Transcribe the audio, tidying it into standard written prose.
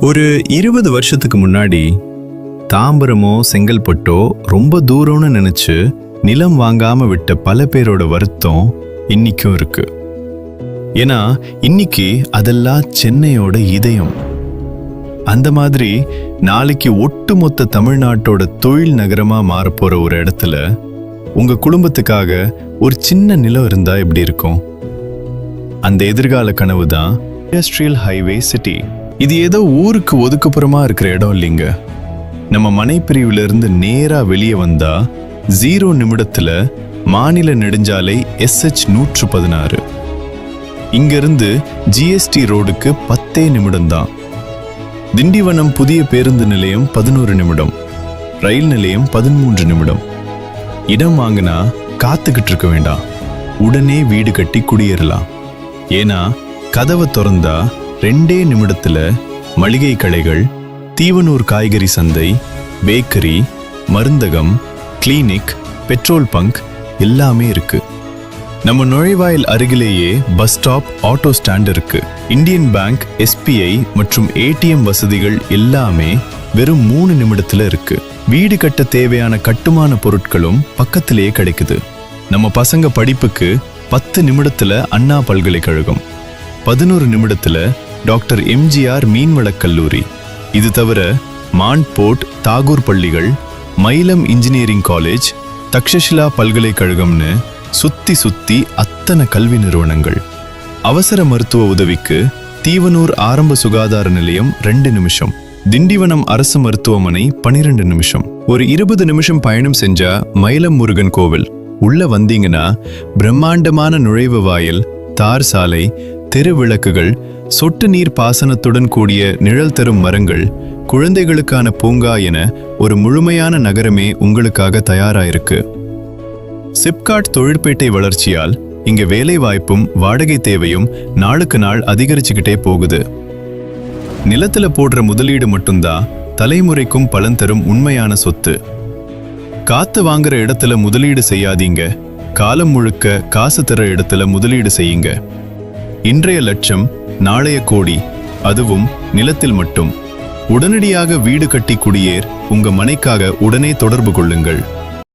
ஒரு 20 வருஷத்துக்கு முன்னாடி தாம்பரமோ செங்கல்பட்டோ ரொம்ப தூரம்னு நினைச்சு நிலம் வாங்காம விட்ட பல பேரோட வருத்தம் இன்னைக்கும் இருக்கு. ஏன்னா இன்னைக்கு அதெல்லாம் சென்னையோட இதயம். அந்த மாதிரி நாளைக்கு ஒட்டுமொத்த தமிழ்நாட்டோட தொழில் நகரமா மாறப்போற ஒரு இடத்துல உங்க குடும்பத்துக்காக ஒரு சின்ன நிலம் இருந்தா எப்படி இருக்கும்? அந்த எதிர்கால கனவு தான் இண்டஸ்ட்ரியல் ஹைவே சிட்டி. இது ஏதோ ஊருக்கு ஒதுக்குப்புறமா இருக்கிற இடம் இல்லைங்க. நம்ம மனைப்பிரிவுல இருந்து நேரா வெளியே வந்தா 0 நிமிடத்துல மாநில நெடுஞ்சாலை SH 116. இங்கிருந்து GST ரோடுக்கு 10 நிமிடம் தான். திண்டிவனம் புதிய பேருந்து நிலையம் 11 நிமிடம், ரயில் நிலையம் 13 நிமிடம். இடம் வாங்கினா காத்துக்கிட்டு இருக்க வேண்டாம், உடனே வீடு கட்டி குடியேறலாம். ஏன்னா கதவை திறந்தா 2 நிமிடத்துல மளிகை கடைகள், தீவனூர் காய்கறி சந்தை, பேக்கரி, மருந்தகம், கிளினிக், பெட்ரோல் பங்க் எல்லாமே இருக்கு. நம்ம நுழைவாயில் அருகிலேயே பஸ் ஸ்டாப், ஆட்டோ ஸ்டாண்ட் இருக்கு. இந்தியன் பேங்க், SBI மற்றும் ATM வசதிகள் எல்லாமே வெறும் 3 நிமிடத்துல இருக்கு. வீடு கட்ட தேவையான கட்டுமான பொருட்களும் பக்கத்திலேயே கிடைக்குது. நம்ம பசங்க படிப்புக்கு 10 நிமிடத்துல அண்ணா பல்கலைக்கழகம், 11 நிமிடத்துல டாக்டர் MGR மீன்வளக் கல்லூரி. இது தவிர மான்போர்ட், தாகூர் பள்ளிகள், மயிலம் இன்ஜினியரிங் காலேஜ், தக்ஷஷிலா பல்கலைக்கழகம்னு சுத்தி அத்தனை கல்வி நிறுவனங்கள். அவசர மருத்துவ உதவிக்கு தீவனூர் ஆரம்ப சுகாதார நிலையம் 2 நிமிஷம், திண்டிவனம் அரசு மருத்துவமனை 12 நிமிஷம். ஒரு 20 நிமிஷம் பயணம் செஞ்சா மயிலம் முருகன் கோவில். உள்ள வந்தீங்கன்னா பிரம்மாண்டமான நுழைவு வாயில், தார் சாலை, தெருவிளக்குகள், சொட்டு நீர் பாசனத்துடன் கூடிய நிழல் தரும் மரங்கள், குழந்தைகளுக்கான பூங்கா என ஒரு முழுமையான நகரமே உங்களுக்காக தயாராயிருக்கு. சிப்காட் தொழிற்பேட்டை வளர்ச்சியால் இங்க வேலை வாய்ப்பும் வாடகை தேவையும் நாளுக்கு நாள் அதிகரிச்சுக்கிட்டே போகுது. நிலத்துல போடுற முதலீடு மட்டும்தான் தலைமுறைக்கும் பலன் தரும் உண்மையான சொத்து. காத்து வாங்குற இடத்துல முதலீடு செய்யாதீங்க, காலம் முழுக்க காசு தர இடத்துல முதலீடு செய்யுங்க. இன்றைய லட்சம் நாளைய கோடி, அதுவும் நிலத்தில் மட்டும். உடனடியாக வீடு கட்டி குடியேற உங்க மனைக்காக உடனே தொடர்பு கொள்ளுங்கள்.